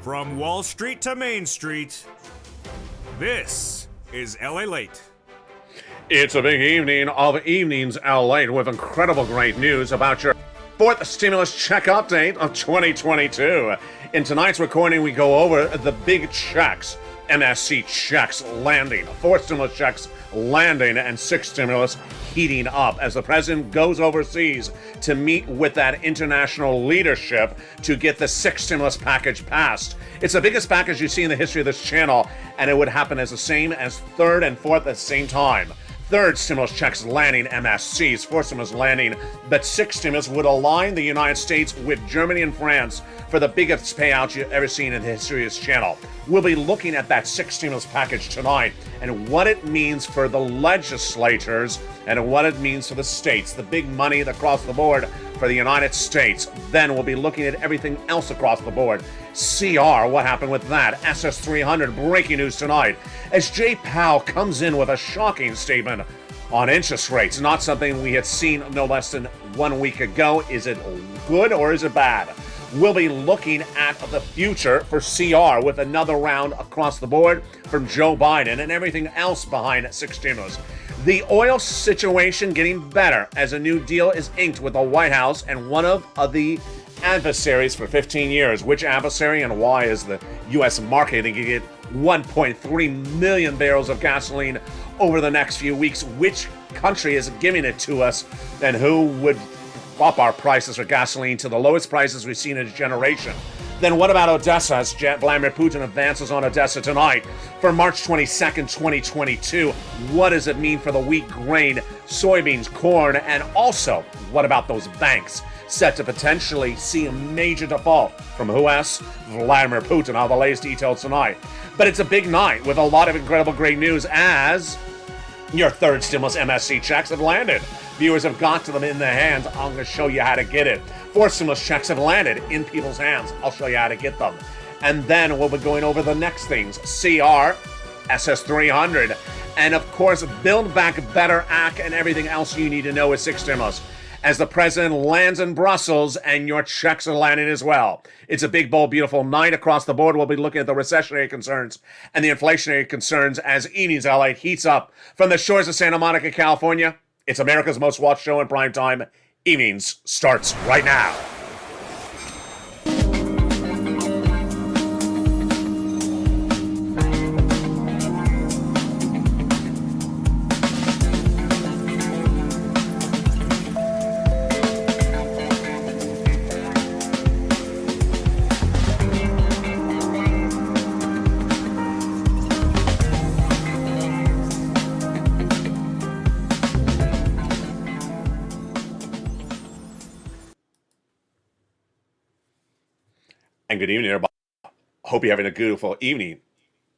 From Wall Street to Main Street, this is Lalate. It's a big evening of evenings, Lalate, with incredible great news about your fourth stimulus check update of 2022. In tonight's recording, we go over the big checks, MSC checks landing, 4 stimulus checks landing, and 6 stimulus heating up as the president goes overseas to meet with that international leadership to get the 6th stimulus package passed. It's the biggest package you see in the history of this channel, and it would happen as the same as 3rd and 4th at the same time. 3rd stimulus checks landing MSCs, 4th stimulus landing, but 6th stimulus would align the United States with Germany and France for the biggest payout you've ever seen in the history of this channel. We'll be looking at that 6th stimulus package tonight and what it means for the legislators and what it means for the states, the big money across the board for the United States. Then we'll be looking at everything else across the board. CR, what happened with that? SS300, breaking news tonight, as Jay Powell comes in with a shocking statement on interest rates, not something we had seen no less than 1 week ago. Is it good or is it bad? We'll be looking at the future for CR with another round across the board from Joe Biden and everything else behind 6 stimulus. The oil situation getting better as a new deal is inked with the White House and one of the adversaries for 15 years. Which adversary and why is the U.S. market going to get 1.3 million barrels of gasoline over the next few weeks? Which country is giving it to us, and who would up our prices for gasoline to the lowest prices we've seen in a generation? Then what about Odessa as Vladimir Putin advances on Odessa tonight for March 22nd, 2022? What does it mean for the wheat, grain, soybeans, corn, and also what about those banks set to potentially see a major default from who else? Vladimir Putin. All the latest details tonight. But it's a big night with a lot of incredible great news as your 3rd stimulus MSC checks have landed. Viewers have got to them in their hands. I'm going to show you how to get it. 4 stimulus checks have landed in people's hands. I'll show you how to get them. And then we'll be going over the next things. CR, SS300, and of course, Build Back Better Act and everything else you need to know with 6 stimulus. As the president lands in Brussels and your checks are landing as well. It's a big, bold, beautiful night across the board. We'll be looking at the recessionary concerns and the inflationary concerns as Evenings LA heats up from the shores of Santa Monica, California. It's America's most watched show in prime time. Evenings starts right now. And good evening, everybody. Hope you're having a beautiful evening.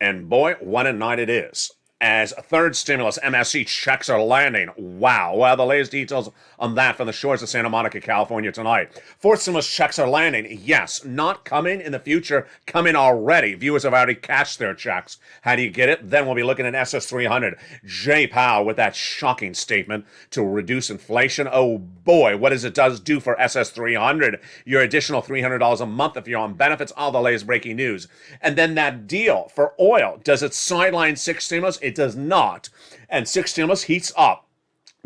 And boy, what a night it is. As 3rd stimulus MSC checks are landing. Wow. Well, the latest details on that from the shores of Santa Monica, California tonight. 4th stimulus checks are landing. Yes, not coming in the future, coming already. Viewers have already cashed their checks. How do you get it? Then we'll be looking at SS300. Jay Powell with that shocking statement to reduce inflation. Oh boy, what does it do for SS300? Your additional $300 a month if you're on benefits. All the latest breaking news. And then that deal for oil. Does it sideline 6 stimulus? It does not. And 6 stimulus heats up.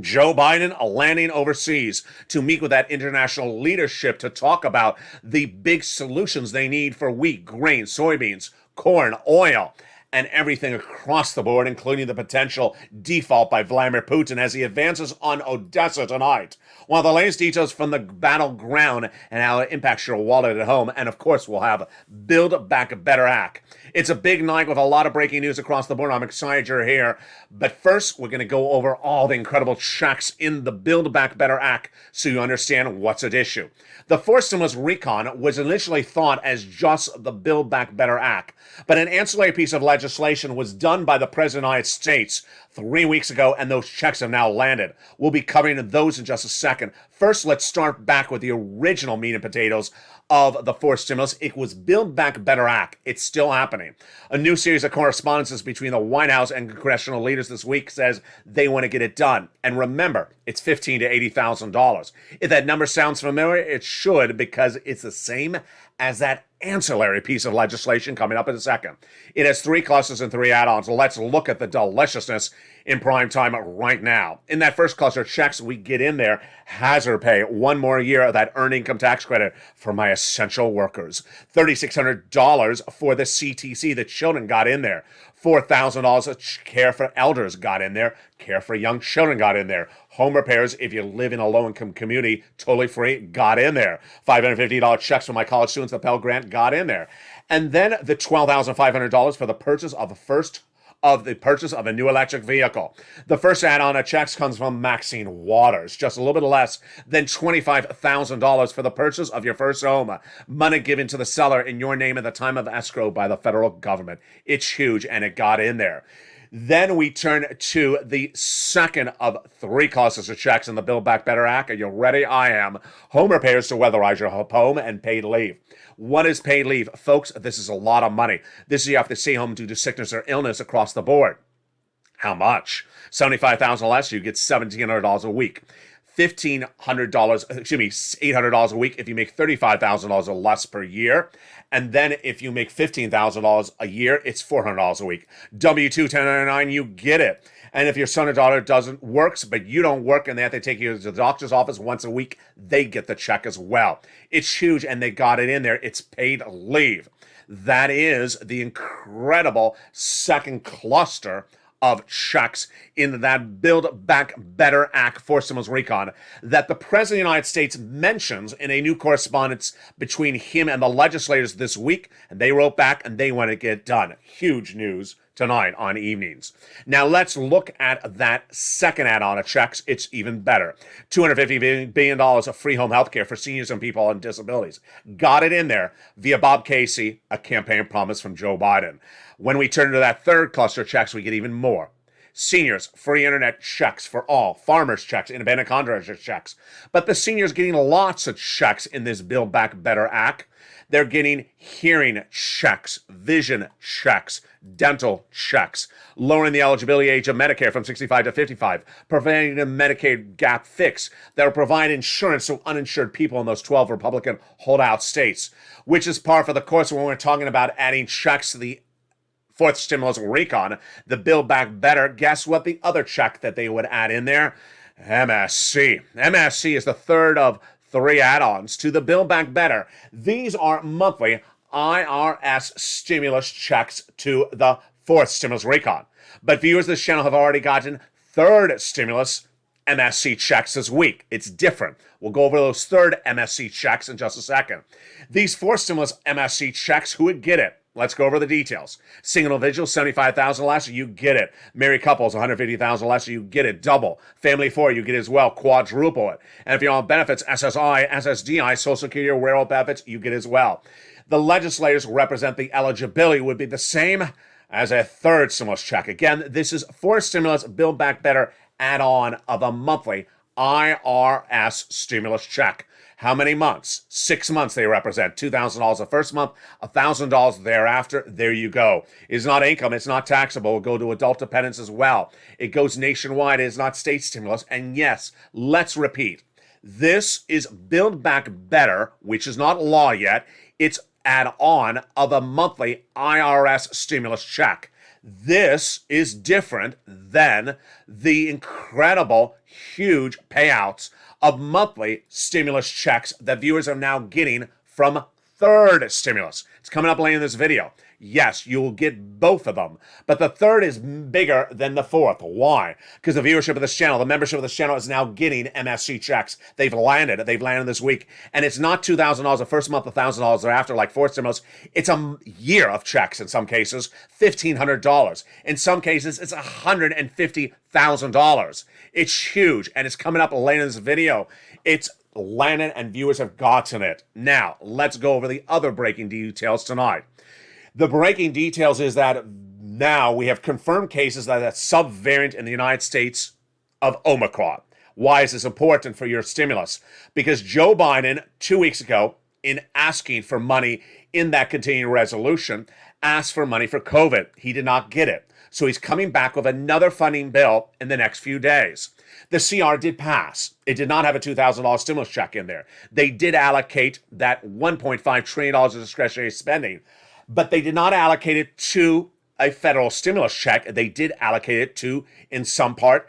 Joe Biden landing overseas to meet with that international leadership to talk about the big solutions they need for wheat, grain, soybeans, corn, oil, and everything across the board, including the potential default by Vladimir Putin as he advances on Odessa tonight. While the latest details from the battleground and how it impacts your wallet at home, and of course we'll have Build Back Better Act. It's a big night with a lot of breaking news across the board. I'm excited you're here. But first, we're going to go over all the incredible checks in the Build Back Better Act so you understand what's at issue. The 4th stimulus recon was initially thought as just the Build Back Better Act, but an ancillary piece of legislation was done by the President of the United States 3 weeks ago, and those checks have now landed. We'll be covering those in just a second. First, let's start back with the original meat and potatoes of the 4th stimulus. It was Build Back Better Act. It's still happening. A new series of correspondences between the White House and congressional leaders this week says they want to get it done. And remember, it's $15,000 to $80,000. If that number sounds familiar, it should, because it's the same as that ancillary piece of legislation coming up in a second. It has 3 clusters and 3 add-ons. Let's look at the deliciousness in prime time right now. In that first cluster, checks we get in there, hazard pay, 1 more year of that earned income tax credit for my essential workers. $3,600 for the CTC, the children got in there. $4,000 of care for elders got in there. Care for young children got in there. Home repairs, if you live in a low-income community, totally free, got in there. $550 checks for my college students, the Pell Grant, got in there. And then the $12,500 for the purchase of a new electric vehicle. The first add-on of checks comes from Maxine Waters, just a little bit less than $25,000 for the purchase of your first home. Money given to the seller in your name at the time of escrow by the federal government. It's huge, and it got in there. Then we turn to the second of 3 clusters of checks in the Build Back Better Act. Are you ready? I am. Home repairs to weatherize your home and paid leave. What is paid leave? Folks, this is a lot of money. This is you have to stay home due to sickness or illness across the board. How much? $75,000 less, you get $1,700 a week. $800 a week if you make $35,000 or less per year. And then if you make $15,000 a year, it's $400 a week. W-2, 1099, you get it. And if your son or daughter works, but you don't work and they have to take you to the doctor's office once a week, they get the check as well. It's huge, and they got it in there. It's paid leave. That is the incredible second cluster of checks in that Build Back Better Act for stimulus recon that the President of the United States mentions in a new correspondence between him and the legislators this week, and they wrote back and they want to get it done. Huge news tonight on Evenings. Now let's look at that second add-on of checks. It's even better. $250 billion of free home health care for seniors and people on disabilities. Got it in there via Bob Casey, a campaign promise from Joe Biden. When we turn to that third cluster of checks, we get even more. Seniors, free internet checks for all. Farmers checks, independent contractor checks. But the seniors getting lots of checks in this Build Back Better Act. They're getting hearing checks, vision checks, dental checks, lowering the eligibility age of Medicare from 65 to 55, preventing the Medicaid gap fix that will provide insurance to uninsured people in those 12 Republican holdout states, which is par for the course when we're talking about adding checks to the fourth stimulus recon, the Build Back Better. Guess what the other check that they would add in there? MSC. MSC is the third of 3 add-ons to the Build Back Better. These are monthly IRS stimulus checks to the fourth stimulus recon. But viewers of this channel have already gotten third stimulus MSC checks this week. It's different. We'll go over those third MSC checks in just a second. These fourth stimulus MSC checks, who would get it? Let's go over the details. Single individuals, $75,000 less, you get it. Married couples, $150,000 less, you get it. Double. Family 4, you get it as well. Quadruple it. And if you're on benefits, SSI, SSDI, Social Security or rural benefits, you get it as well. The legislators represent the eligibility would be the same as a third stimulus check. Again, this is fourth stimulus Build Back Better add-on of a monthly IRS stimulus check. How many months? 6 months they represent. $2,000 the first month, $1,000 thereafter. There you go. It's not income. It's not taxable. It'll go to adult dependents as well. It goes nationwide. It is not state stimulus. And yes, let's repeat. This is Build Back Better, which is not law yet. It's add-on of a monthly IRS stimulus check. This is different than the incredible, huge payouts of monthly stimulus checks that viewers are now getting from third stimulus. It's coming up later in this video. Yes, you will get both of them, but the third is bigger than the fourth. Why? Because the viewership of this channel, the membership of this channel is now getting MSC checks. They've landed this week, and it's not $2,000 the first month, $1,000 thereafter, like fourth stimulus. It's a year of checks in some cases, $1,500. In some cases, it's $150,000. It's huge, and it's coming up later in this video. It's landed, and viewers have gotten it. Now, let's go over the other breaking details tonight. The breaking details is that now we have confirmed cases that a subvariant in the United States of Omicron. Why is this important for your stimulus? Because Joe Biden, 2 weeks ago, in asking for money in that continuing resolution, asked for money for COVID. He did not get it. So he's coming back with another funding bill in the next few days. The CR did pass. It did not have a $2,000 stimulus check in there. They did allocate that $1.5 trillion of discretionary spending, but they did not allocate it to a federal stimulus check. They did allocate it to, in some part,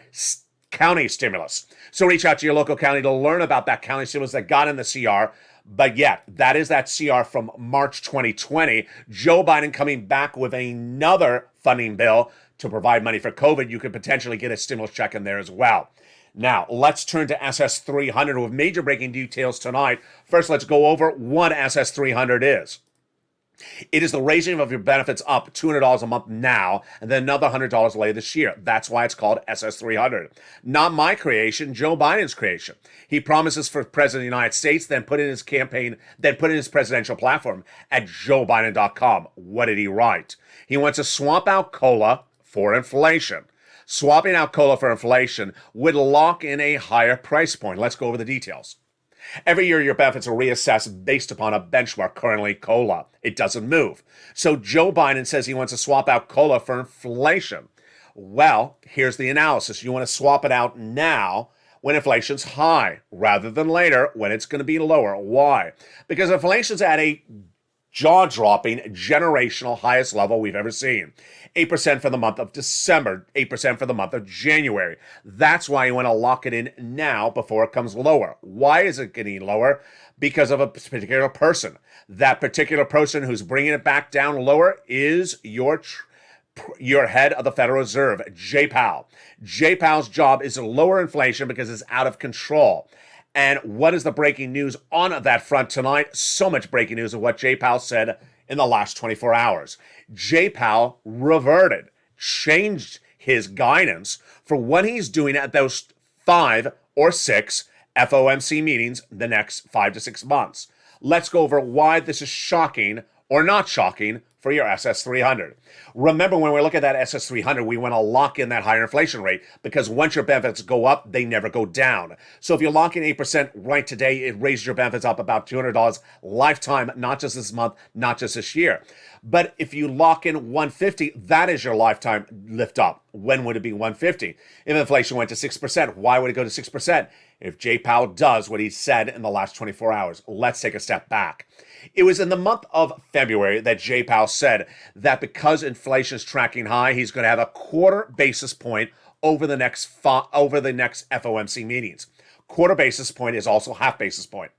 county stimulus. So reach out to your local county to learn about that county stimulus that got in the CR. But yet, that is that CR from March 2020. Joe Biden coming back with another funding bill to provide money for COVID. You could potentially get a stimulus check in there as well. Now, let's turn to SS300 with major breaking details tonight. First, let's go over what SS300 is. It is the raising of your benefits up $200 a month now, and then another $100 later this year. That's why it's called SS300. Not my creation, Joe Biden's creation. He promises for President of the United States, then put in his campaign, then put in his presidential platform at joebiden.com. What did he write? He wants to swap out COLA for inflation. Swapping out COLA for inflation would lock in a higher price point. Let's go over the details. Every year, your benefits are reassessed based upon a benchmark, currently COLA. It doesn't move. So Joe Biden says he wants to swap out COLA for inflation. Well, here's the analysis. You want to swap it out now when inflation's high, rather than later when it's going to be lower. Why? Because inflation's at a jaw-dropping, generational highest level we've ever seen. 8% for the month of December, 8% for the month of January. That's why you want to lock it in now before it comes lower. Why is it getting lower? Because of a particular person. That particular person who's bringing it back down lower is your head of the Federal Reserve, Jay Powell. Jay Powell's job is to lower inflation because it's out of control. And what is the breaking news on that front tonight? So much breaking news of what Jay Powell said in the last 24 hours. Jay Powell reverted, changed his guidance for what he's doing at those 5 or 6 FOMC meetings the next 5 to 6 months. Let's go over why this is shocking or not shocking for your SS300. Remember, when we look at that SS300, we want to lock in that higher inflation rate because once your benefits go up, they never go down. So if you lock in 8% right today, it raises your benefits up about $200 lifetime, not just this month, not just this year. But if you lock in 150, that is your lifetime lift up. When would it be 150? If inflation went to 6%, why would it go to 6%? If Jay Powell does what he said in the last 24 hours. Let's take a step back. It was in the month of February that Jay Powell said that because inflation is tracking high, he's going to have a quarter basis point over the next FOMC meetings. Quarter basis point is also half basis point.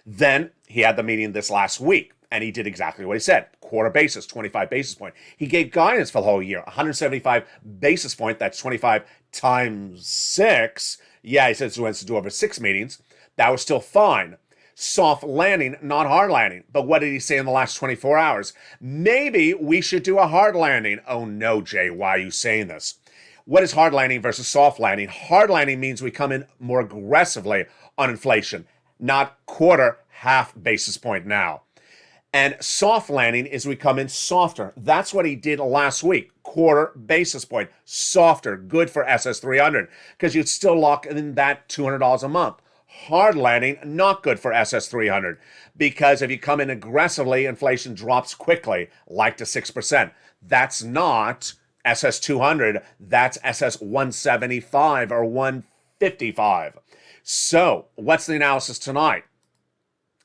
Then he had the meeting this last week, and he did exactly what he said. Quarter basis, 25 basis point. He gave guidance for the whole year, 175 basis point. That's 25 times 6. Yeah, he said he wants to do over 6 meetings. That was still fine. Soft landing, not hard landing. But what did he say in the last 24 hours? Maybe we should do a hard landing. Oh no, Jay, why are you saying this? What is hard landing versus soft landing? Hard landing means we come in more aggressively on inflation, not quarter, half basis point now. And soft landing is we come in softer. That's what he did last week. Quarter basis point, softer, good for SS300 because you'd still lock in that $200 a month. Hard landing, not good for SS300 because if you come in aggressively, inflation drops quickly, like to 6%. That's not SS200, that's SS175 or 155. So, what's the analysis tonight?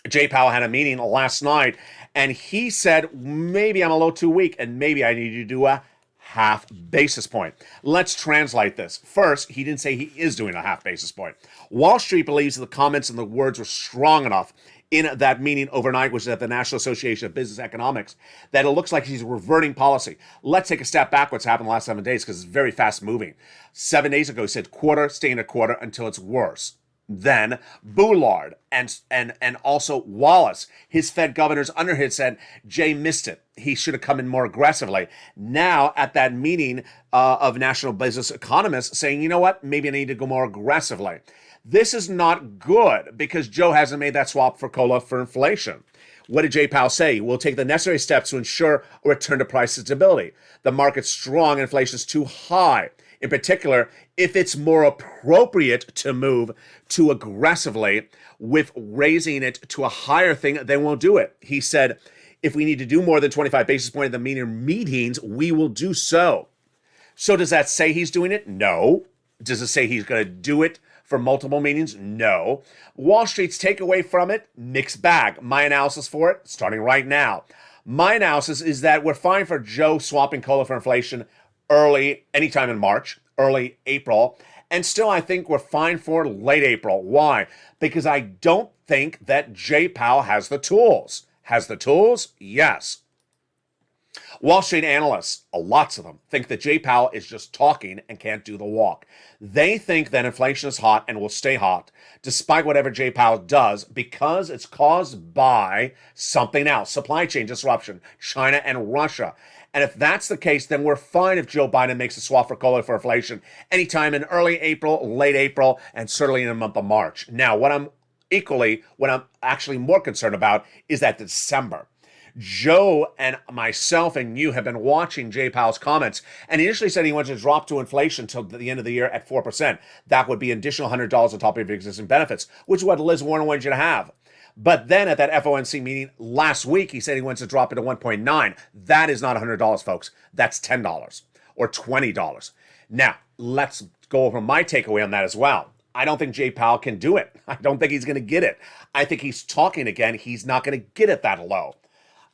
Jay Powell had a meeting last night, and he said, maybe I'm a little too weak, and maybe I need to do a half basis point. Let's translate this. First, he didn't say he is doing a half basis point. Wall Street believes that the comments and the words were strong enough in that meeting overnight, which is at the National Association of Business Economics, that it looks like he's reverting policy. Let's take a step back what's happened the last 7 days because it's very fast moving. 7 days ago, he said quarter, stay in a quarter until it's worse. Then Bullard and also Wallace, his Fed governors under him, said Jay missed it. He should have come in more aggressively. Now at that meeting of national business economists saying, you know what, maybe I need to go more aggressively. This is not good because Joe hasn't made that swap for COLA for inflation. What did Jay Powell say? We'll take the necessary steps to ensure a return to price stability. The market's strong, inflation is too high. In particular, if it's more appropriate to move too aggressively with raising it to a higher thing, they won't do it. He said, if we need to do more than 25 basis points in the meetings, we will do so. So does that say he's doing it? No. Does it say he's going to do it for multiple meetings? No. Wall Street's takeaway from it, mixed bag. My analysis for it, starting right now. My analysis is that we're fine for Joe swapping cola for inflation anytime in March, early April. And still, I think we're fine for late April. Why? Because I don't think that Jay Powell has the tools. Has the tools? Yes. Wall Street analysts, lots of them, think that Jay Powell is just talking and can't do the walk. They think that inflation is hot and will stay hot despite whatever Jay Powell does because it's caused by something else, supply chain disruption, China and Russia. And if that's the case, then we're fine if Joe Biden makes a swap for cola for inflation anytime in early April, late April, and certainly in the month of March. Now, what I'm actually more concerned about is that December. Joe and myself and you have been watching Jay Powell's comments, and he initially said he wanted to drop to inflation until the end of the year at 4%. That would be an additional $100 on top of your existing benefits, which is what Liz Warren wanted you to have. But then at that FOMC meeting last week, he said he wants to drop it to 1.9. That is not $100, folks. That's $10 or $20. Now, let's go over my takeaway on that as well. I don't think Jay Powell can do it. I don't think he's going to get it. I think he's talking again. He's not going to get it that low.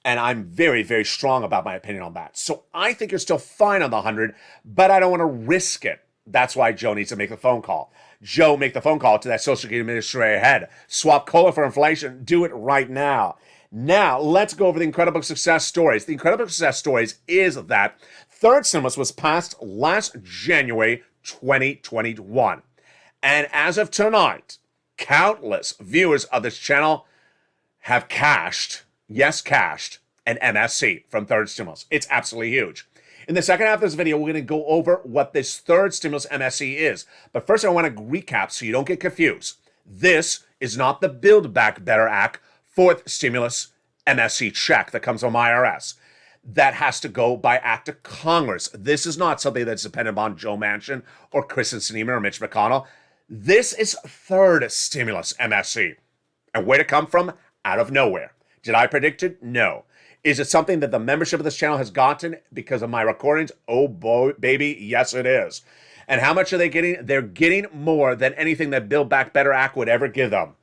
And I'm very, very strong about my opinion on that. So I think you're still fine on the 100, but I don't want to risk it. That's why Joe needs to make the phone call. Joe, make the phone call to that Social Security Administrator head. Swap cola for inflation. Do it right now. Now, let's go over the incredible success stories. The incredible success stories is that third stimulus was passed last January 2021. And as of tonight, countless viewers of this channel have cashed an MSC from third stimulus. It's absolutely huge. In the second half of this video, we're going to go over what this third stimulus MSC is. But first, I want to recap so you don't get confused. This is not the Build Back Better Act fourth stimulus MSC check that comes from IRS. That has to go by act of Congress. This is not something that's dependent on Joe Manchin or Kristen Sinema or Mitch McConnell. This is third stimulus MSC. And where to come from? Out of nowhere. Did I predict it? No. Is it something that the membership of this channel has gotten because of my recordings? Oh boy, baby, yes it is. And how much are they getting? They're getting more than anything that Build Back Better Act would ever give them.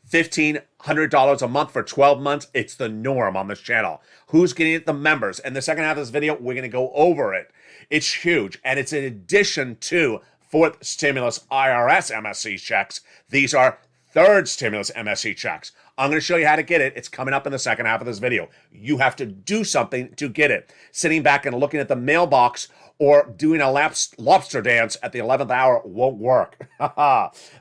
$1,500 a month for 12 months. It's the norm on this channel. Who's getting it? The members. And the second half of this video, we're going to go over it. It's huge. And it's in addition to fourth stimulus IRS MSC checks. These are third stimulus MSC checks. I'm going to show you how to get it. It's coming up in the second half of this video. You have to do something to get it. Sitting back and looking at the mailbox or doing a lobster dance at the 11th hour won't work.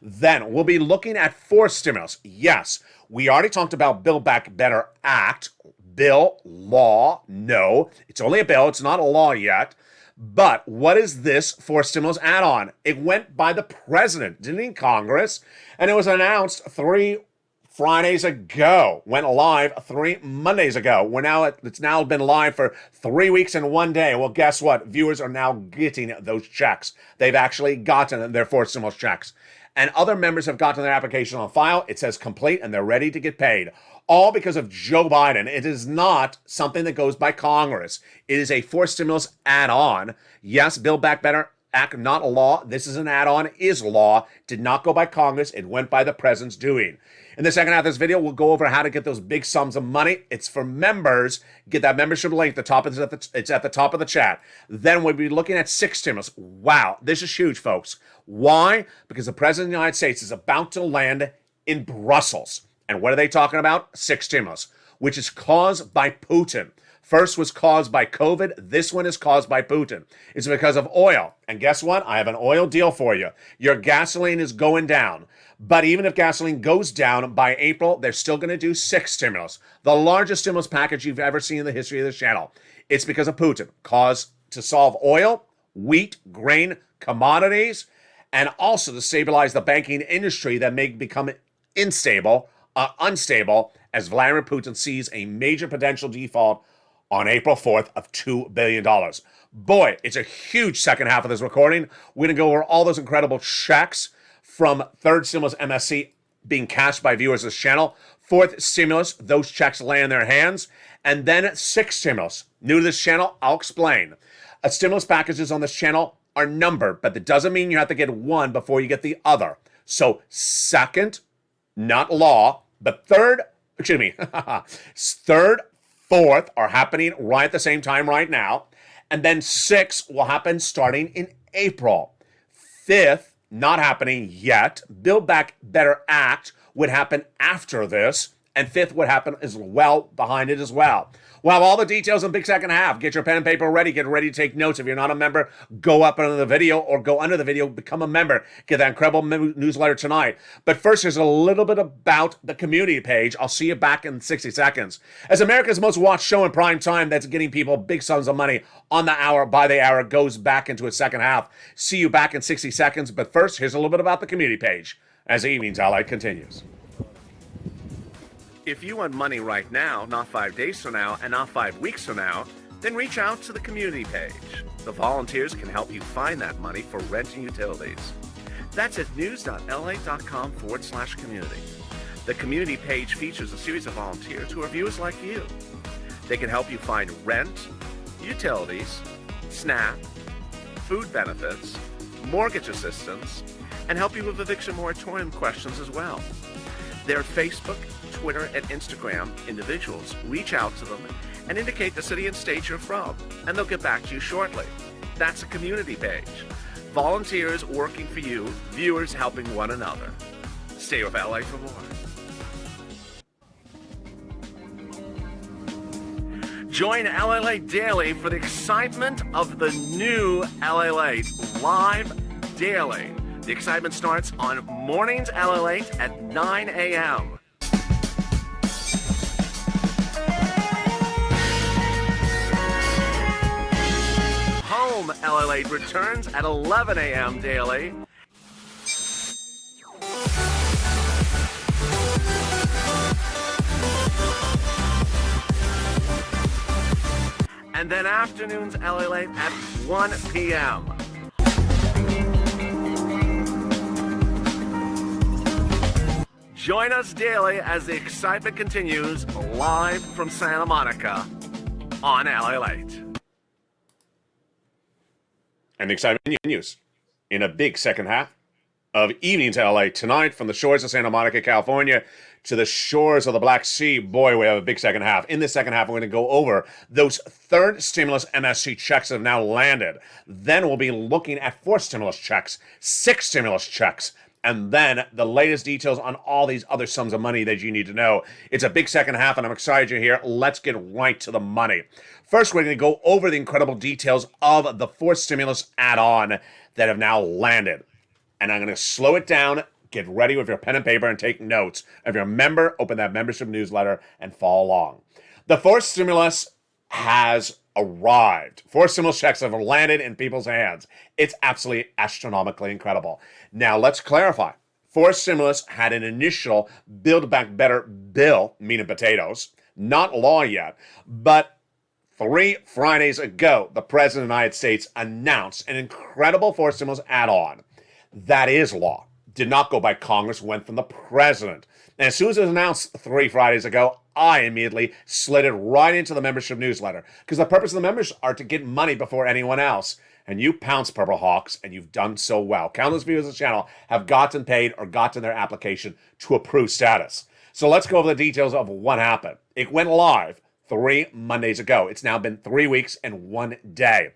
Then we'll be looking at fourth stimulus. Yes, we already talked about Build Back Better Act. Bill, law, no. It's only a bill. It's not a law yet. But what is this fourth stimulus add-on? It went by the president, didn't it, Congress? And it was announced 3 Fridays ago, went live 3 Mondays ago. It's now been live for 3 weeks and 1 day. Well, guess what? Viewers are now getting those checks. They've actually gotten their fourth stimulus checks. And other members have gotten their application on file. It says complete and they're ready to get paid. All because of Joe Biden. It is not something that goes by Congress. It is a fourth stimulus add-on. Yes, Build Back Better Act, not a law. This is an add-on, is law. Did not go by Congress. It went by the president's doing. In the second half of this video, we'll go over how to get those big sums of money. It's for members. Get that membership link. It's at the top of the chat. Then we'll be looking at sixth stimulus. Wow, this is huge, folks. Why? Because the president of the United States is about to land in Brussels. And what are they talking about? Sixth stimulus, which is caused by Putin. First was caused by COVID. This one is caused by Putin. It's because of oil. And guess what? I have an oil deal for you. Your gasoline is going down. But even if gasoline goes down by April, they're still going to do sixth stimulus, the largest stimulus package you've ever seen in the history of this channel. It's because of Putin. Caused to solve oil, wheat, grain, commodities, and also to stabilize the banking industry that may become unstable as Vladimir Putin sees a major potential default on April 4th of $2 billion. Boy, it's a huge second half of this recording. We're going to go over all those incredible checks from third stimulus MSC being cashed by viewers of this channel. Fourth stimulus, those checks land in their hands. And then sixth stimulus. New to this channel, I'll explain. Stimulus packages on this channel are numbered, but that doesn't mean you have to get one before you get the other. So second, not law, but third, third, fourth are happening right at the same time right now. And then sixth will happen starting in April. Fifth, not happening yet. Build Back Better Act would happen after this. And fifth would happen as well behind it as well. We'll have all the details in the big second half. Get your pen and paper ready. Get ready to take notes. If you're not a member, go up under the video or go under the video, become a member. Get that incredible newsletter tonight. But first, here's a little bit about the community page. I'll see you back in 60 seconds. As America's most watched show in prime time that's getting people big sums of money on the hour, by the hour, goes back into its second half. See you back in 60 seconds. But first, here's a little bit about the community page as the Evenings Ally continues. If you want money right now, not 5 days from now, and not 5 weeks from now, then reach out to the community page. The volunteers can help you find that money for rent and utilities. That's at news.la.com/community. The community page features a series of volunteers who are viewers like you. They can help you find rent, utilities, SNAP, food benefits, mortgage assistance, and help you with eviction moratorium questions as well. Their Facebook, Twitter, and Instagram individuals reach out to them and indicate the city and state you're from, and they'll get back to you shortly. That's a community page. Volunteers working for you, viewers helping one another. Stay with LA for more. Join LA Late Daily for the excitement of the new LA Late live daily. The excitement starts on mornings LA Late at 9 a.m. Home LA Late returns at 11 a.m. daily. And then afternoons LA Late at 1 p.m. Join us daily as the excitement continues live from Santa Monica on LA Late. And the excitement continues in a big second half of Evenings LA tonight from the shores of Santa Monica, California to the shores of the Black Sea. Boy, we have a big second half. In this second half, we're going to go over those third stimulus MSC checks that have now landed. Then we'll be looking at fourth stimulus checks, sixth stimulus checks, and then the latest details on all these other sums of money that you need to know. It's a big second half, and I'm excited you're here. Let's get right to the money. First, we're going to go over the incredible details of the fourth stimulus add-on that have now landed. And I'm going to slow it down. Get ready with your pen and paper and take notes. If you're a member, open that membership newsletter and follow along. The fourth stimulus has arrived. Four stimulus checks have landed in people's hands. It's absolutely astronomically incredible. Now, let's clarify. Fourth stimulus had an initial Build Back Better bill, meat and potatoes, not law yet, but 3 Fridays ago, the President of the United States announced an incredible fourth stimulus add-on. That is law. Did not go by Congress, went from the President. And as soon as it was announced 3 Fridays ago, I immediately slid it right into the membership newsletter. Because the purpose of the members are to get money before anyone else. And you pounced, Purple Hawks, and you've done so well. Countless viewers of the channel have gotten paid or gotten their application to approved status. So let's go over the details of what happened. It went live 3 Mondays ago. It's now been 3 weeks and 1 day.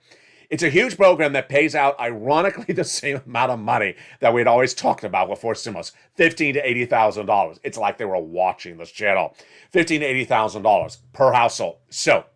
It's a huge program that pays out, ironically, the same amount of money that we had always talked about with fourth stimulus, $15,000 to $80,000. It's like they were watching this channel. $15,000 to $80,000 per household. So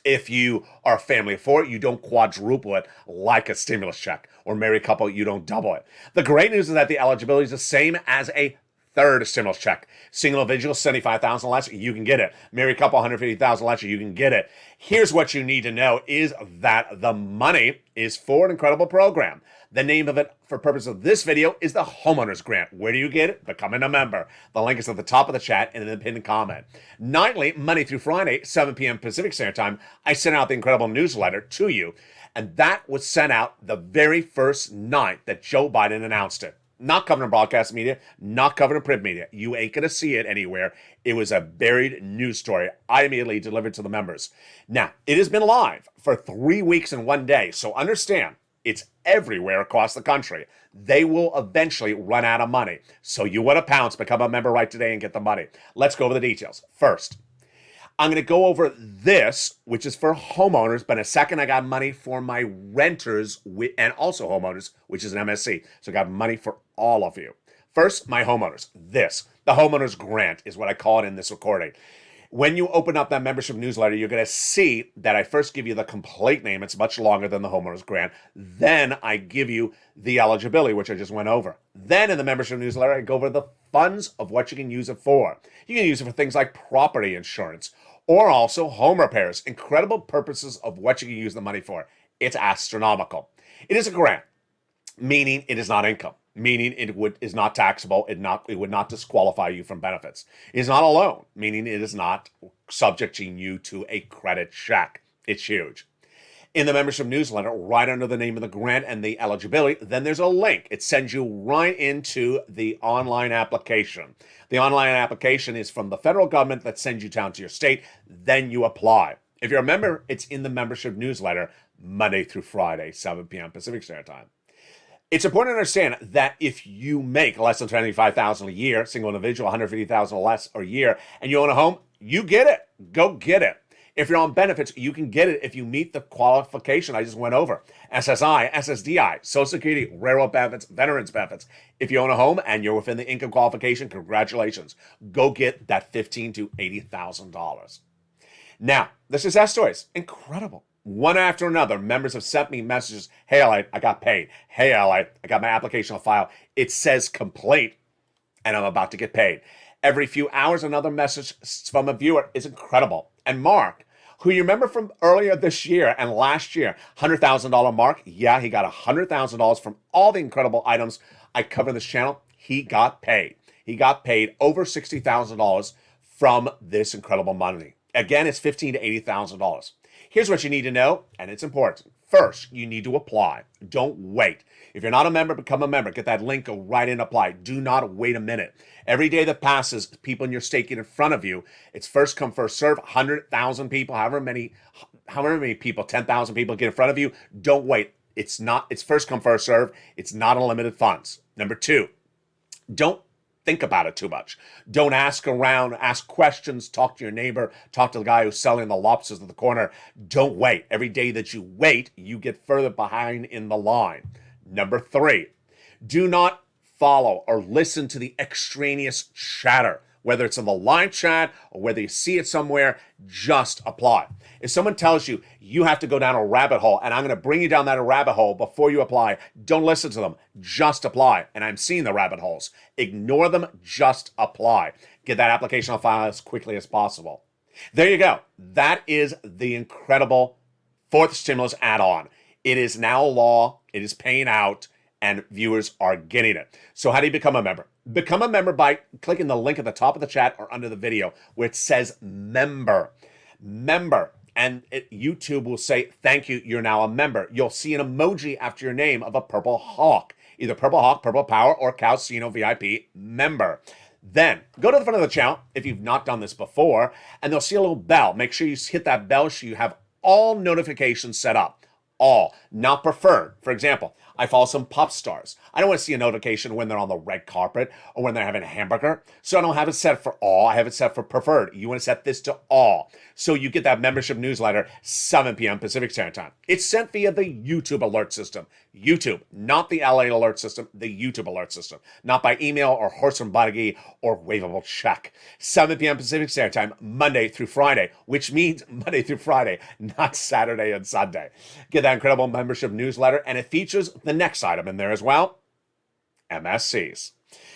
if you are a family of 4, you don't quadruple it like a stimulus check. Or married couple, you don't double it. The great news is that the eligibility is the same as a third stimulus check. Single individual, $75,000 less, you can get it. Married couple, $150,000 less, you can get it. Here's what you need to know is that the money is for an incredible program. The name of it, for purpose of this video, is the Homeowners Grant. Where do you get it? Becoming a member. The link is at the top of the chat and in the pinned comment. Nightly, Monday through Friday, 7 p.m. Pacific Standard Time, I sent out the incredible newsletter to you, and that was sent out the very first night that Joe Biden announced it. Not covered in broadcast media, not covered in print media. You ain't going to see it anywhere. It was a buried news story I immediately delivered to the members. Now, it has been live for 3 weeks and 1 day, so understand, It's everywhere across the country. They will eventually run out of money. So you want to pounce, become a member right today and get the money. Let's go over the details. First, I'm going to go over this, which is for homeowners, but in a second I got money for my renters and also homeowners, which is an MSC. So I got money for all of you. First, my homeowners. The homeowners grant is what I call it in this recording. When you open up that membership newsletter, you're going to see that I first give you the complete name. It's much longer than the homeowners grant. Then I give you the eligibility, which I just went over. Then in the membership newsletter, I go over the funds of what you can use it for. You can use it for things like property insurance or also home repairs. Incredible purposes of what you can use the money for. It's astronomical. It is a grant, meaning it is not income. Meaning it is not taxable, it would not disqualify you from benefits. It is not a loan, meaning it is not subjecting you to a credit check. It's huge. In the membership newsletter, right under the name of the grant and the eligibility, then there's a link. It sends you right into the online application. The online application is from the federal government that sends you down to your state. Then you apply. If you're a member, it's in the membership newsletter Monday through Friday, 7 p.m. Pacific Standard Time. It's important to understand that if you make less than $25,000 a year, single individual, $150,000 or less a year, and you own a home, you get it. Go get it. If you're on benefits, you can get it if you meet the qualification I just went over. SSI, SSDI, Social Security, railroad benefits, veterans benefits. If you own a home and you're within the income qualification, congratulations. Go get that $15,000 to $80,000. Now, the success stories, incredible. One after another, members have sent me messages. Hey, Lalate, I got paid. Hey, Lalate, I got my application on file. It says complete, and I'm about to get paid. Every few hours, another message from a viewer is incredible. And Mark, who you remember from earlier this year and last year, $100,000 Mark, yeah, he got $100,000 from all the incredible items I cover in this channel. He got paid. He got paid over $60,000 from this incredible money. Again, it's $15,000 to $80,000. Here's what you need to know, and it's important. First, you need to apply. Don't wait. If you're not a member, become a member. Get that link, go right in, apply. Do not wait a minute. Every day that passes, people in your state get in front of you. It's first come, first serve. 100,000 people, however many people, 10,000 people get in front of you. Don't wait. It's first come, first serve. It's not unlimited funds. Number two, don't think about it too much. Don't ask around, ask questions, talk to your neighbor, talk to the guy who's selling the lobsters at the corner. Don't wait. Every day that you wait, you get further behind in the line. Number three, do not follow or listen to the extraneous chatter, whether it's in the live chat or whether you see it somewhere. Just apply. If someone tells you you have to go down a rabbit hole and I'm going to bring you down that rabbit hole before you apply, don't listen to them. Just apply. And I'm seeing the rabbit holes. Ignore them. Just apply. Get that application on file as quickly as possible. There you go. That is the incredible fourth stimulus add-on. It is now law. It is paying out, and viewers are getting it. So how do you become a member? Become a member by clicking the link at the top of the chat or under the video where it says member. Member. And YouTube will say, thank you, you're now a member. You'll see an emoji after your name of a purple hawk. Either purple hawk, purple power, or Calcino VIP member. Then go to the front of the channel if you've not done this before, and they'll see a little bell. Make sure you hit that bell so you have all notifications set up. All, not preferred. For example, I follow some pop stars. I don't want to see a notification when they're on the red carpet or when they're having a hamburger. So I don't have it set for all. I have it set for preferred. You want to set this to all. So you get that membership newsletter 7 p.m. Pacific Standard Time. It's sent via the YouTube alert system. YouTube, not the LA alert system, the YouTube alert system. Not by email or horse and buggy or waivable check. 7 p.m. Pacific Standard Time, Monday through Friday, which means Monday through Friday, not Saturday and Sunday. Get that incredible membership newsletter, and it features the next item in there as well, MSCs.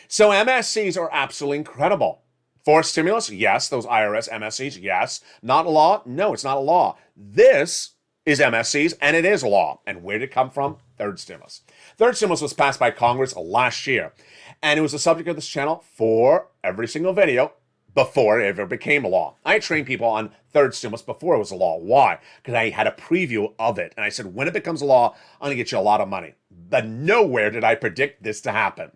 So MSCs are absolutely incredible. For stimulus, yes. Those IRS MSCs, yes. Not a law? No, it's not a law. This is MSCs, and it is law. And where did it come from? Third stimulus. Third stimulus was passed by Congress last year, and it was the subject of this channel for every single video before it ever became a law. I trained people on third stimulus before it was a law. Why? Because I had a preview of it, and I said, when it becomes a law, I'm going to get you a lot of money. But nowhere did I predict this to happen.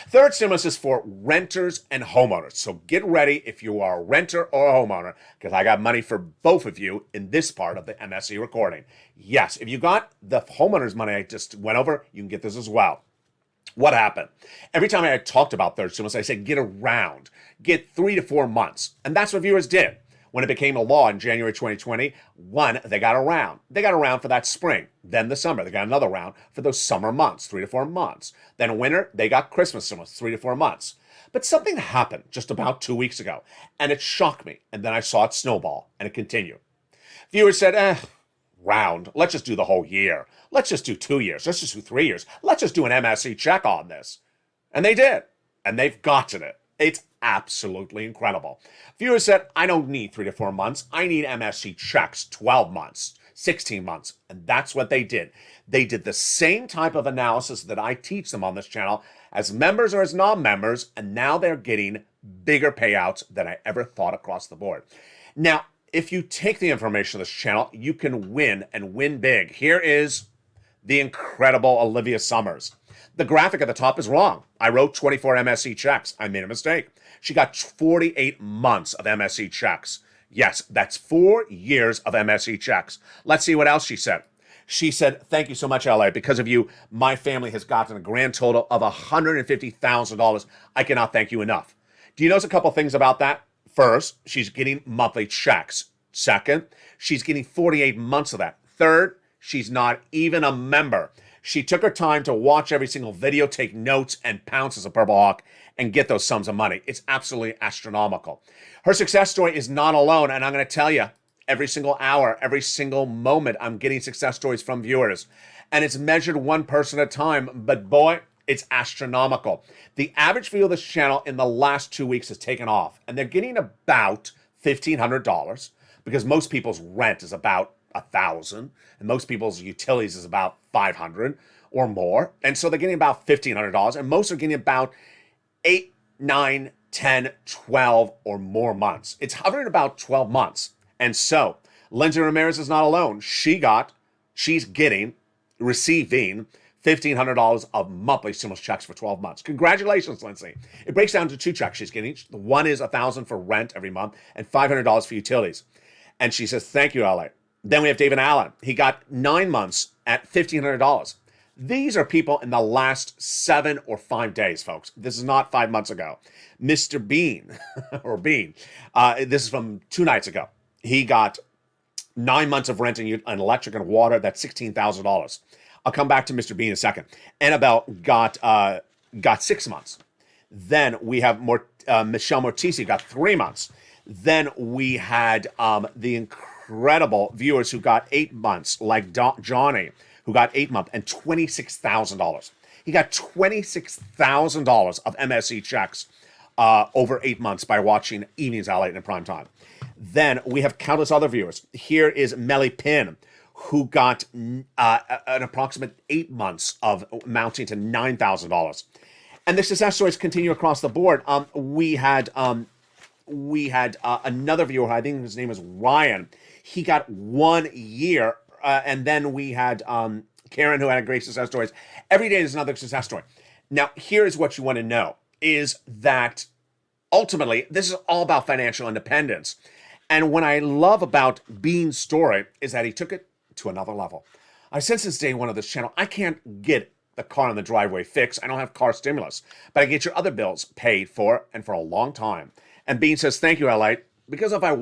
Third stimulus is for renters and homeowners. So get ready if you are a renter or a homeowner, because I got money for both of you in this part of the MSC recording. Yes, if you got the homeowners money I just went over, you can get this as well. What happened? Every time I had talked about third stimulus, I said get 3 to 4 months. And that's what viewers did. When it became a law in January 2021, they got around. They got around for that spring. Then the summer, they got another round for those summer months, 3 to 4 months. Then winter, they got Christmas stimulus, 3 to 4 months. But something happened just about 2 weeks ago, and it shocked me. And then I saw it snowball, and it continued. Viewers said, round, let's just do the whole year. Let's just do 2 years. Let's just do 3 years. Let's just do an MSC check on this. And they did. And they've gotten it. It's absolutely incredible. Viewers said, I don't need 3 to 4 months. I need MSC checks, 12 months, 16 months. And that's what they did. They did the same type of analysis that I teach them on this channel as members or as non-members. And now they're getting bigger payouts than I ever thought across the board. Now, if you take the information of this channel, you can win and win big. Here is the incredible Olivia Summers. The graphic at the top is wrong. I wrote 24 MSC checks. I made a mistake. She got 48 months of MSC checks. Yes, that's 4 years of MSC checks. Let's see what else she said. She said, thank you so much, LA. Because of you, my family has gotten a grand total of $150,000. I cannot thank you enough. Do you notice a couple things about that? First, she's getting monthly checks. Second, she's getting 48 months of that. Third, she's not even a member. She took her time to watch every single video, take notes, and pounce as a Purple Hawk and get those sums of money. It's absolutely astronomical. Her success story is not alone, and I'm going to tell you, every single hour, every single moment, I'm getting success stories from viewers. And it's measured one person at a time, but boy, it's astronomical. The average view of this channel in the last 2 weeks has taken off, and they're getting about $1,500 because most people's rent is about $1,000, and most people's utilities is about $500 or more. And so they're getting about $1,500, and most are getting about 8, 9, 10, 12 or more months. It's hovering about 12 months. And so Lindsay Ramirez is not alone. She's receiving $1,500 of monthly stimulus checks for 12 months. Congratulations, Lindsay. It breaks down to 2 checks she's getting. One is $1,000 for rent every month and $500 for utilities. And she says, thank you, LA. Then we have David Allen. He got 9 months at $1,500. These are people in the last 7 or 5 days, folks. This is not 5 months ago. Mr. Bean, or Bean, this is from 2 nights ago. He got 9 months of rent and electric and water. That's $16,000. I'll come back to Mr. Bean in a second. Annabelle got 6 months. Then we have Michelle Mortisi got 3 months. Then we had the incredible viewers who got 8 months, like Johnny, who got 8 months and $26,000. He got $26,000 of MSC checks over 8 months by watching Evenings Lalate in prime time. Then we have countless other viewers. Here is Melly Pin, who got an approximate 8 months of amounting to $9,000. And the success stories continue across the board. We had another viewer, I think his name is Ryan. He got 1 year. And then we had Karen, who had a great success stories. Every day there's another success story. Now, here's what you want to know, is that ultimately, this is all about financial independence. And what I love about Bean's story is that he took it to another level. I've said since day one of this channel, I can't get the car in the driveway fixed. I don't have car stimulus, but I get your other bills paid for, and for a long time. And Bean says, thank you, LA. Because I'm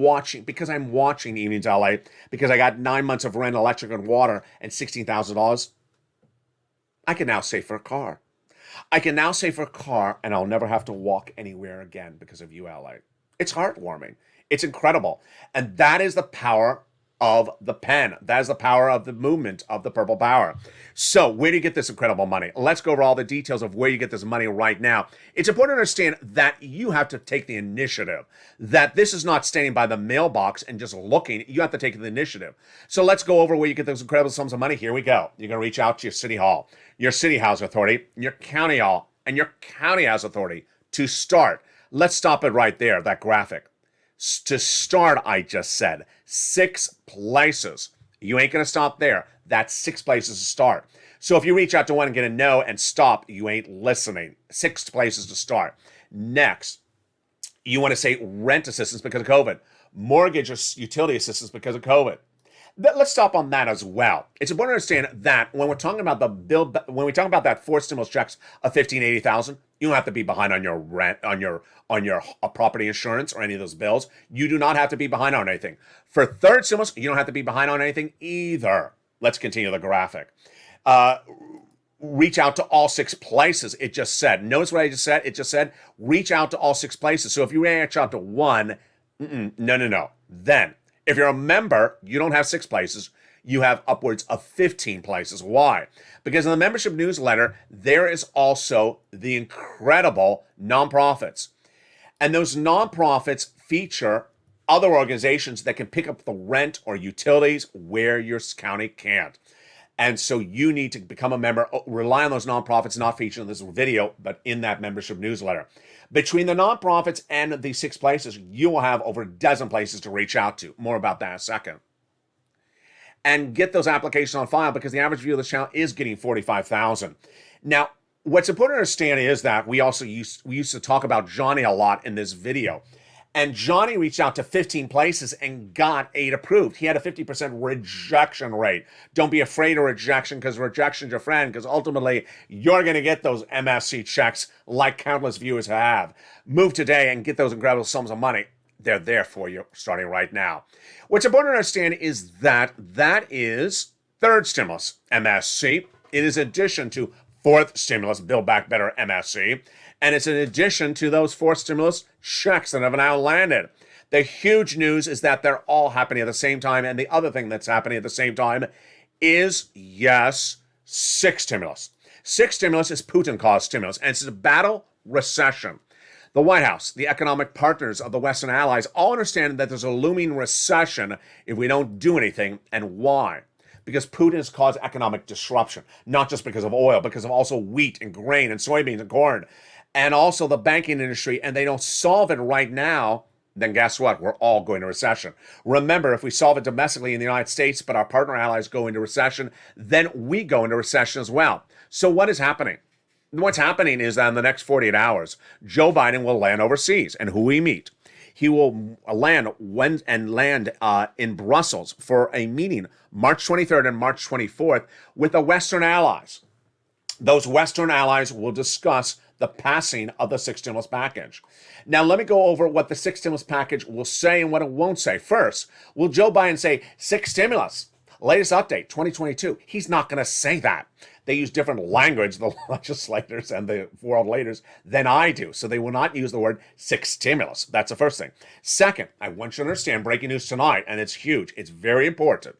watching Evenings LA, because I got 9 months of rent, electric, and water, and $16,000, I can now save for a car. I can now save for a car, and I'll never have to walk anywhere again because of you, LA. It's heartwarming. It's incredible. And that is the power of the pen. That is the power of the movement of the Purple Power. So where do you get this incredible money? Let's go over all the details of where you get this money right now. It's important to understand that you have to take the initiative, that this is not standing by the mailbox and just looking. You have to take the initiative. So let's go over where you get those incredible sums of money. Here we go. You're going to reach out to your city hall, your city house authority, your county hall, and your county house authority to start. Let's stop it right there, that graphic. To start, I just said 6 places. You ain't going to stop there. That's 6 places to start. So if you reach out to one and get a no and stop, you ain't listening. 6 places to start. Next, you want to say rent assistance because of COVID, mortgage or utility assistance because of COVID. Let's stop on that as well. It's important to understand that when we're talking about the bill, when we talk about that 4 stimulus checks of $15,000, $80,000, you don't have to be behind on your rent, on your property insurance or any of those bills. You do not have to be behind on anything. For third stimulus, you don't have to be behind on anything either. Let's continue the graphic. Reach out to all 6 places. It just said. Notice what I just said. It just said reach out to all 6 places. So if you reach out to one, no. Then, if you're a member, you don't have 6 places. You have upwards of 15 places. Why? Because in the membership newsletter, there is also the incredible nonprofits. And those nonprofits feature other organizations that can pick up the rent or utilities where your county can't. And so you need to become a member, rely on those nonprofits, not featured in this video, but in that membership newsletter. Between the nonprofits and the 6 places, you will have over a dozen places to reach out to. More about that in a second. And get those applications on file because the average view of the channel is getting 45,000. Now, what's important to understand is that we used to talk about Johnny a lot in this video. And Johnny reached out to 15 places and got 8 approved. He had a 50% rejection rate. Don't be afraid of rejection because rejection's your friend because ultimately you're going to get those MSC checks like countless viewers have. Move today and get those incredible sums of money. They're there for you starting right now. What's important to understand is that is third stimulus, MSC. It is addition to fourth stimulus, Build Back Better, MSC. And it's in addition to those 4 stimulus checks that have now landed. The huge news is that they're all happening at the same time. And the other thing that's happening at the same time is, yes, 6 stimulus. 6 stimulus is Putin-caused stimulus. And it's a battle recession. The White House, the economic partners of the Western allies all understand that there's a looming recession if we don't do anything. And why? Because Putin has caused economic disruption, not just because of oil, because of also wheat and grain and soybeans and corn, and also the banking industry, and they don't solve it right now, then guess what? We're all going to recession. Remember, if we solve it domestically in the United States, but our partner allies go into recession, then we go into recession as well. So what is happening? What's happening is that in the next 48 hours, Joe Biden will land overseas. And who we meet? He will land in Brussels for a meeting March 23rd and March 24th with the Western allies. Those Western allies will discuss the passing of the 6 stimulus package. Now, let me go over what the 6 stimulus package will say and what it won't say. First, will Joe Biden say 6 stimulus, latest update, 2022? He's not going to say that. They use different language, the legislators and the world leaders, than I do. So they will not use the word 6 stimulus. That's the first thing. Second, I want you to understand breaking news tonight, and it's huge. It's very important.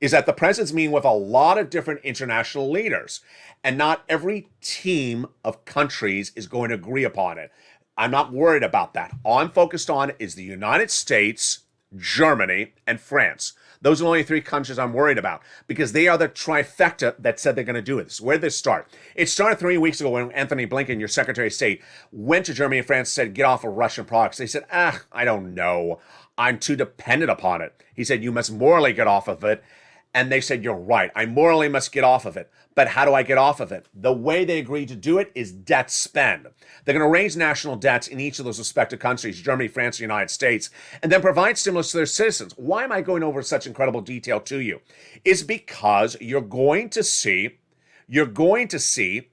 Is that the president's meeting with a lot of different international leaders, and not every team of countries is going to agree upon it. I'm not worried about that. All I'm focused on is the United States, Germany, and France. Those are the only 3 countries I'm worried about because they are the trifecta that said they're going to do this. Where did this start? It started 3 weeks ago when Anthony Blinken, your Secretary of State, went to Germany and France and said, get off of Russian products. They said, I don't know. I'm too dependent upon it. He said, you must morally get off of it. And they said, you're right. I morally must get off of it. But how do I get off of it? The way they agreed to do it is debt spend. They're going to raise national debts in each of those respective countries, Germany, France, the United States, and then provide stimulus to their citizens. Why am I going over such incredible detail to you? It's because you're going to see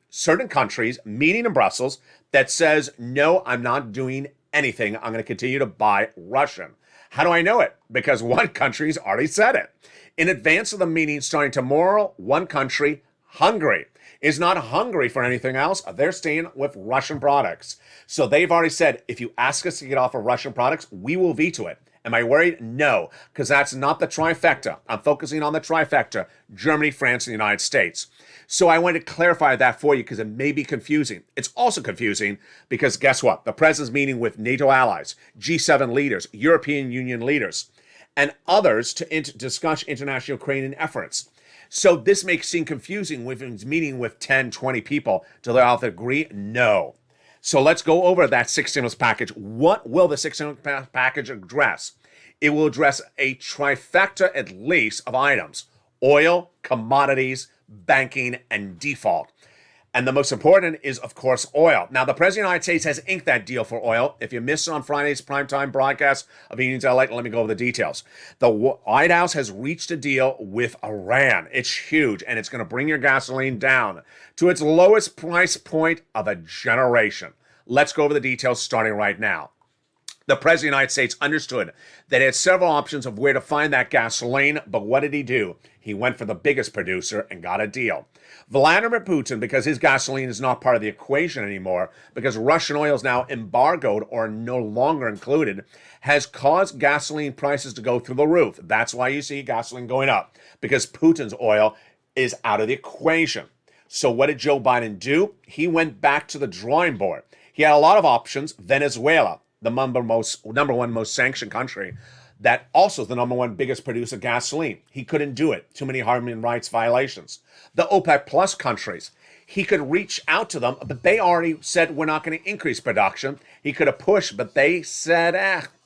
certain countries meeting in Brussels that says, no, I'm not doing anything. I'm going to continue to buy Russian. How do I know it? Because one country's already said it. In advance of the meeting starting tomorrow, one country, Hungary, is not hungry for anything else. They're staying with Russian products. So they've already said, if you ask us to get off of Russian products, we will veto it. Am I worried? No, because that's not the trifecta. I'm focusing on the trifecta, Germany, France, and the United States. So I wanted to clarify that for you because it may be confusing. It's also confusing because guess what? The president's meeting with NATO allies, G7 leaders, European Union leaders, and others to discuss international Ukrainian efforts. So this may seem confusing with his meeting with 10, 20 people. Do they all have to agree? No. So let's go over that 6 stimulus package. What will the 6 stimulus package address? It will address a trifecta at least of items: oil, commodities, banking, and default. And the most important is, of course, oil. Now, the President of the United States has inked that deal for oil. If you missed it on Friday's primetime broadcast of Evenings LA, let me go over the details. The White House has reached a deal with Iran. It's huge, and it's going to bring your gasoline down to its lowest price point of a generation. Let's go over the details starting right now. The President of the United States understood that he had several options of where to find that gasoline, but what did he do? He went for the biggest producer and got a deal. Vladimir Putin, because his gasoline is not part of the equation anymore, because Russian oil is now embargoed or no longer included, has caused gasoline prices to go through the roof. That's why you see gasoline going up, because Putin's oil is out of the equation. So what did Joe Biden do? He went back to the drawing board. He had a lot of options. Venezuela, the number one most sanctioned country, that also is the number one biggest producer of gasoline. He couldn't do it. Too many human rights violations. The OPEC Plus countries, he could reach out to them, but they already said we're not going to increase production. He could have pushed, but they said,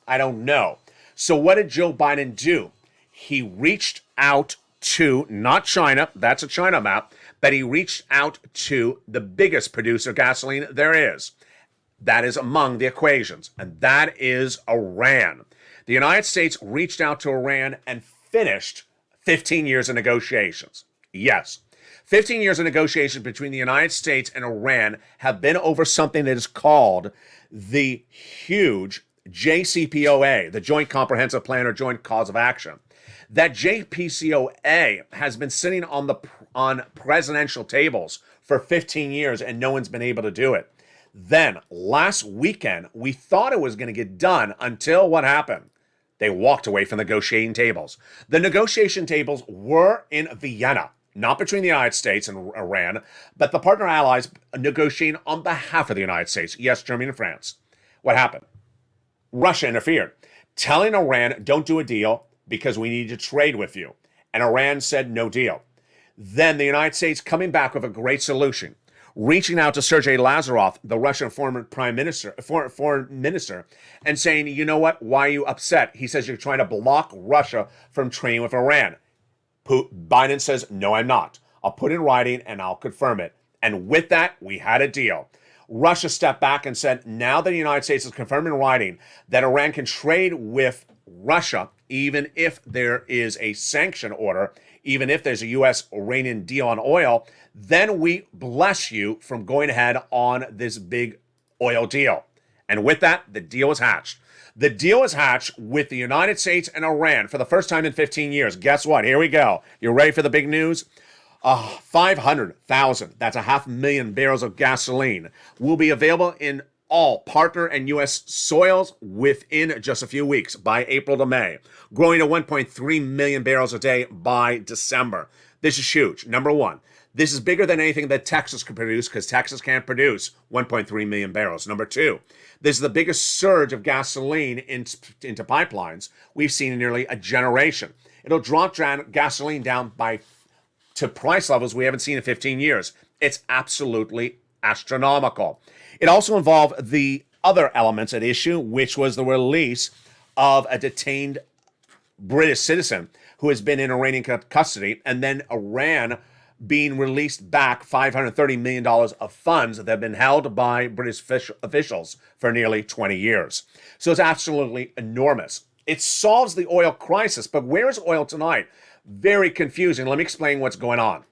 I don't know. So what did Joe Biden do? He reached out to, not China, that's a China map, but he reached out to the biggest producer of gasoline there is. That is among the equations, and that is Iran. The United States reached out to Iran and finished 15 years of negotiations. Yes, 15 years of negotiations between the United States and Iran have been over something that is called the huge JCPOA, the Joint Comprehensive Plan or Joint Cause of Action. That JPCOA has been sitting on presidential tables for 15 years and no one's been able to do it. Then, last weekend, we thought it was going to get done until what happened? They walked away from the negotiating tables. The negotiation tables were in Vienna, not between the United States and Iran, but the partner allies negotiating on behalf of the United States. Yes, Germany and France. What happened? Russia interfered, telling Iran, don't do a deal because we need to trade with you. And Iran said, no deal. Then the United States coming back with a great solution, reaching out to Sergei Lavrov, the Russian foreign minister, and saying, you know what, why are you upset? He says you're trying to block Russia from trading with Iran. Biden says, no, I'm not. I'll put it in writing and I'll confirm it. And with that, we had a deal. Russia stepped back and said, now that the United States has confirmed in writing that Iran can trade with Russia, even if there is a sanction order, even if there's a U.S.-Iranian deal on oil, then we bless you from going ahead on this big oil deal. And with that, the deal is hatched. The deal is hatched with the United States and Iran for the first time in 15 years. Guess what? Here we go. You ready for the big news? 500,000, that's 500,000 barrels of gasoline, will be available in all partner and U.S. soils within just a few weeks, by April to May, growing to 1.3 million barrels a day by December. This is huge. Number one, this is bigger than anything that Texas could produce because Texas can't produce 1.3 million barrels. Number two, this is the biggest surge of gasoline into pipelines we've seen in nearly a generation. It'll drop gasoline down to price levels we haven't seen in 15 years. It's absolutely astronomical. It also involved the other elements at issue, which was the release of a detained British citizen who has been in Iranian custody, and then Iran being released back $530 million of funds that have been held by British officials for nearly 20 years. So it's absolutely enormous. It solves the oil crisis, but where is oil tonight? Very confusing. Let me explain what's going on.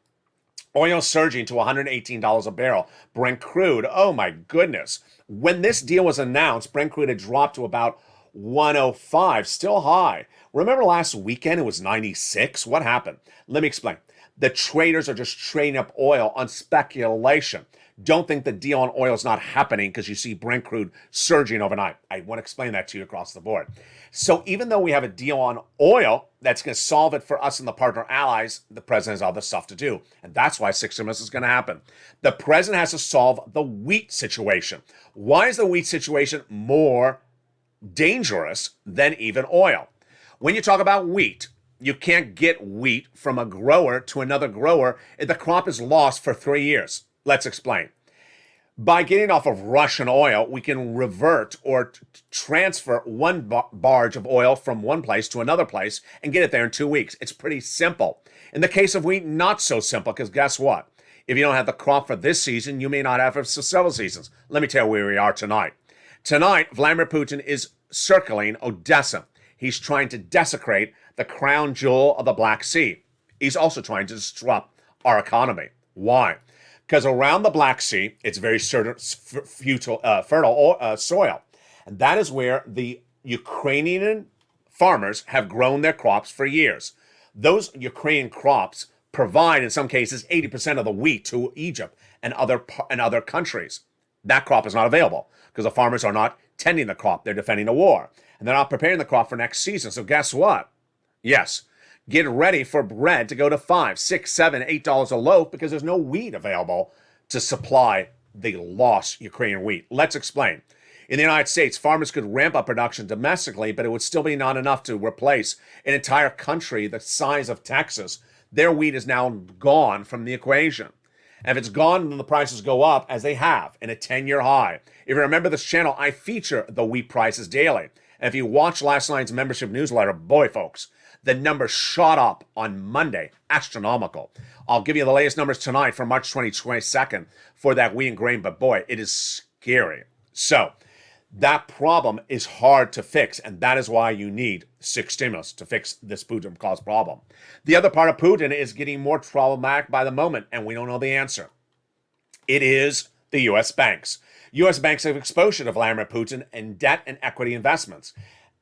Oil surging to $118 a barrel. Brent crude, oh my goodness. When this deal was announced, Brent crude had dropped to about 105, still high. Remember last weekend it was 96? What happened? Let me explain. The traders are just trading up oil on speculation. Don't think the deal on oil is not happening because you see Brent crude surging overnight. I want to explain that to you across the board. So even though we have a deal on oil that's going to solve it for us and the partner allies, the president has other stuff to do. And that's why 6 months is going to happen. The president has to solve the wheat situation. Why is the wheat situation more dangerous than even oil? When you talk about wheat, you can't get wheat from a grower to another grower if the crop is lost for 3 years. Let's explain. By getting off of Russian oil, we can revert or transfer one barge of oil from one place to another place and get it there in 2 weeks. It's pretty simple. In the case of wheat, not so simple, because guess what? If you don't have the crop for this season, you may not have it for several seasons. Let me tell you where we are tonight. Tonight, Vladimir Putin is circling Odessa. He's trying to desecrate the crown jewel of the Black Sea. He's also trying to disrupt our economy. Why? Because around the Black Sea, it's very fertile soil. And that is where the Ukrainian farmers have grown their crops for years. Those Ukrainian crops provide, in some cases, 80% of the wheat to Egypt and other countries. That crop is not available because the farmers are not tending the crop. They're defending a war. And they're not preparing the crop for next season. So guess what? Yes, get ready for bread to go to $5, $6, $7, $8 a loaf because there's no wheat available to supply the lost Ukrainian wheat. Let's explain. In the United States, farmers could ramp up production domestically, but it would still be not enough to replace an entire country the size of Texas. Their wheat is now gone from the equation. And if it's gone, then the prices go up, as they have, in a 10-year high. If you remember this channel, I feature the wheat prices daily. And if you watched last night's membership newsletter, boy, folks, the numbers shot up on Monday, astronomical. I'll give you the latest numbers tonight for March 22nd for that wheat and grain, but boy, it is scary. So that problem is hard to fix, and that is why you need 6 stimulus to fix this Putin-caused problem. The other part of Putin is getting more problematic by the moment, and we don't know the answer. It is the U.S. banks. U.S. banks have exposure to Vladimir Putin in debt and equity investments.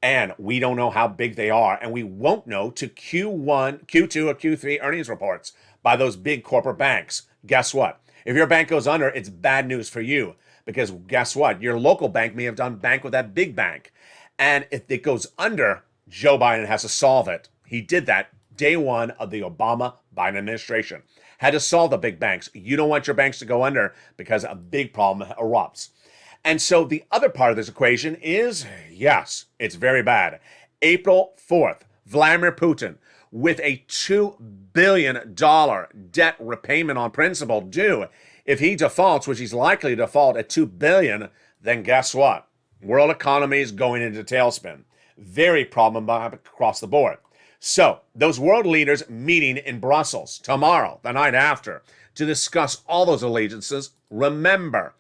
And we don't know how big they are, and we won't know to Q1, Q2, or Q3 earnings reports by those big corporate banks. Guess what? If your bank goes under, it's bad news for you, because guess what? Your local bank may have done bank with that big bank. And if it goes under, Joe Biden has to solve it. He did that day one of the Obama-Biden administration. Had to solve the big banks. You don't want your banks to go under because a big problem erupts. And so the other part of this equation is, yes, it's very bad. April 4th, Vladimir Putin, with a $2 billion debt repayment on principal due. If he defaults, which he's likely to default at $2 billion, then guess what? World economy is going into tailspin. Very problematic across the board. So those world leaders meeting in Brussels tomorrow, the night after, to discuss all those allegiances. Remember,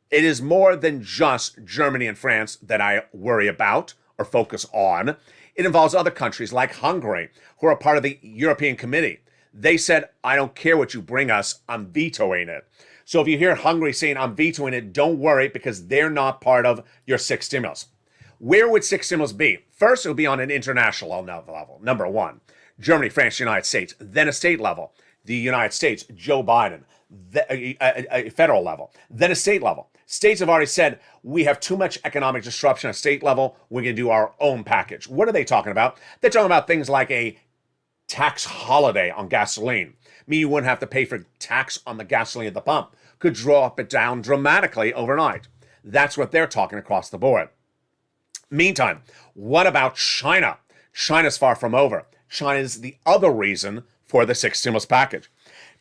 it is more than just Germany and France that I worry about or focus on. It involves other countries like Hungary, who are part of the European Committee. They said, I don't care what you bring us, I'm vetoing it. So if you hear Hungary saying, I'm vetoing it, don't worry, because they're not part of your 6 stimulus. Where would 6 stimulus be? First, it would be on an international level. Number 1, Germany, France, United States. Then a state level, the United States, Joe Biden. A federal level. Then a state level. States have already said, we have too much economic disruption at state level. We're going to do our own package. What are they talking about? They're talking about things like a tax holiday on gasoline. Meaning you wouldn't have to pay for tax on the gasoline at the pump. Could drop it down dramatically overnight. That's what they're talking across the board. Meantime, what about China? China's far from over. China is the other reason for the 6 stimulus package.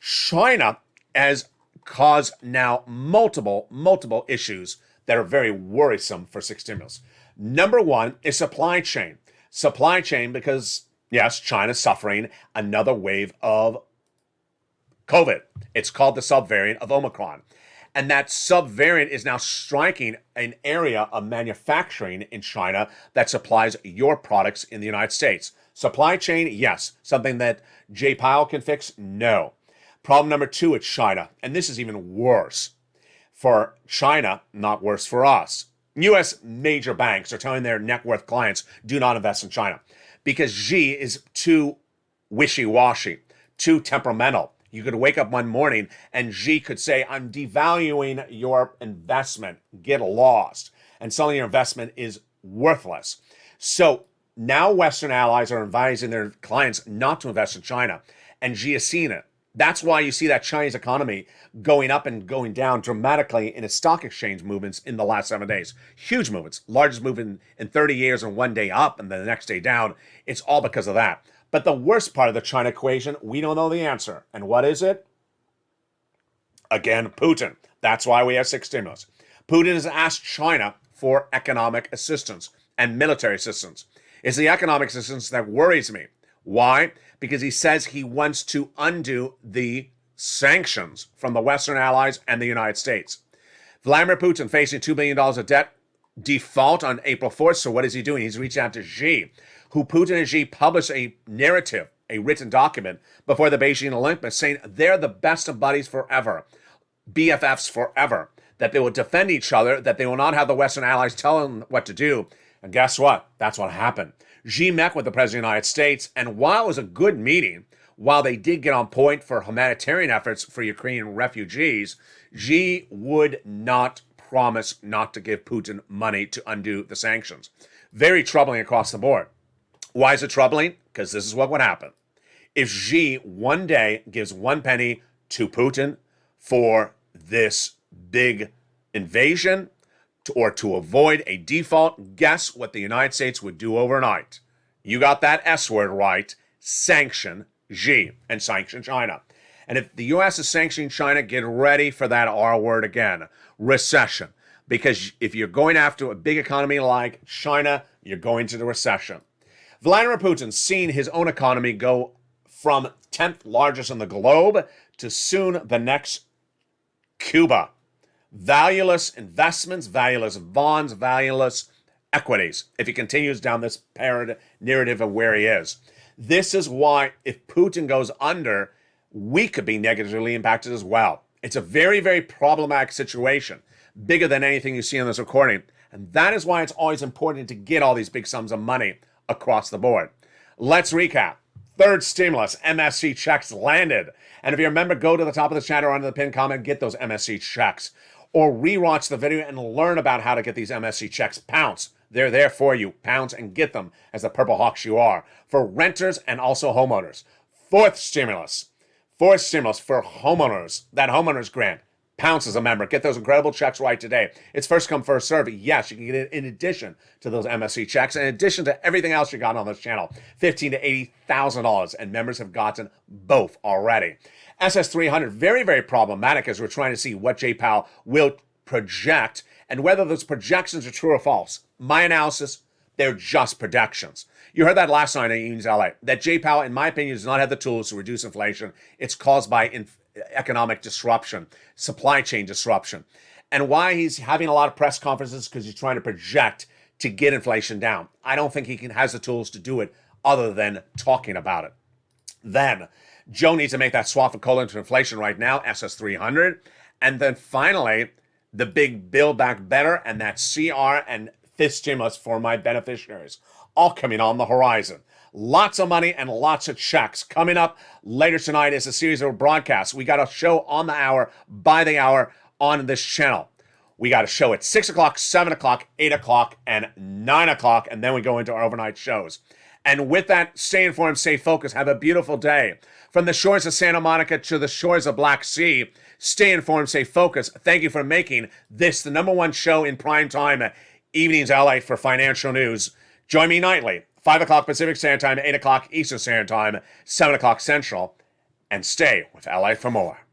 China has caused now multiple issues that are very worrisome for 6 stimulus. Number 1 is supply chain. Supply chain because, yes, China's suffering another wave of COVID. It's called the subvariant of Omicron. And that subvariant is now striking an area of manufacturing in China that supplies your products in the United States. Supply chain, yes. Something that Jay Powell can fix? No. Problem number 2 at China, and this is even worse for China, not worse for us. U.S. major banks are telling their net worth clients, do not invest in China because Xi is too wishy-washy, too temperamental. You could wake up one morning and Xi could say, I'm devaluing your investment, get lost. And suddenly your investment is worthless. So now Western allies are advising their clients not to invest in China. And Xi has seen it. That's why you see that Chinese economy going up and going down dramatically in its stock exchange movements in the last 7 days. Huge movements. Largest movement in 30 years and one day up and then the next day down. It's all because of that. But the worst part of the China equation, we don't know the answer. And what is it? Again, Putin. That's why we have 6 stimulus. Putin has asked China for economic assistance and military assistance. It's the economic assistance that worries me. Why? Because he says he wants to undo the sanctions from the Western allies and the United States. Vladimir Putin facing $2 billion of debt default on April 4th. So what is he doing? He's reaching out to Xi, who Putin and Xi published a narrative, a written document before the Beijing Olympics saying they're the best of buddies forever, BFFs forever, that they will defend each other, that they will not have the Western allies tell them what to do. And guess what? That's what happened. Xi met with the President of the United States, and while it was a good meeting, while they did get on point for humanitarian efforts for Ukrainian refugees, Xi would not promise not to give Putin money to undo the sanctions. Very troubling across the board. Why is it troubling? Because this is what would happen. If Xi one day gives 1 penny to Putin for this big invasion or to avoid a default, guess what the United States would do overnight? You got that S word right. Sanction Xi and sanction China. And if the U.S. is sanctioning China, get ready for that R word again, recession. Because if you're going after a big economy like China, you're going to the recession. Vladimir Putin's seen his own economy go from 10th largest in the globe to soon the next Cuba. Valueless investments, valueless bonds, valueless equities, if he continues down this narrative of where he is. This is why if Putin goes under, we could be negatively impacted as well. It's a very, very problematic situation, bigger than anything you see in this recording. And that is why it's always important to get all these big sums of money across the board. Let's recap. Third stimulus, MSC checks landed. And if you remember, go to the top of the chat or under the pinned comment, get those MSC checks. Or rewatch the video and learn about how to get these MSC checks. Pounce. They're there for you. Pounce and get them as the purple hawks you are. For renters and also homeowners. Fourth stimulus for homeowners. That homeowners grant. Pounce as a member. Get those incredible checks right today. It's first come, first serve. Yes, you can get it in addition to those MSC checks, in addition to everything else you got on this channel. $15,000 to $80,000, and members have gotten both already. SS300, very, very problematic as we're trying to see what J-Powell will project and whether those projections are true or false. My analysis, they're just projections. You heard that last night in Evenings LA, that J-Powell, in my opinion, does not have the tools to reduce inflation. It's caused by economic disruption, supply chain disruption. And why he's having a lot of press conferences, because he's trying to project to get inflation down. I don't think he has the tools to do it other than talking about it. Then, Joe needs to make that swap of coal into inflation right now, SS300. And then finally, the big Build Back Better and that CR and fifth stimulus for my beneficiaries, all coming on the horizon. Lots of money and lots of checks. Coming up later tonight is a series of broadcasts. We got a show on the hour, by the hour, on this channel. We got a show at 6 o'clock, 7 o'clock, 8 o'clock, and 9 o'clock, and then we go into our overnight shows. And with that, stay informed, stay focused. Have a beautiful day. From the shores of Santa Monica to the shores of Black Sea, stay informed, stay focused. Thank you for making this the #1 show in prime time, Evenings LA, for financial news. Join me nightly, 5 o'clock Pacific Standard Time, 8 o'clock Eastern Standard Time, 7 o'clock Central, and stay with LA for more.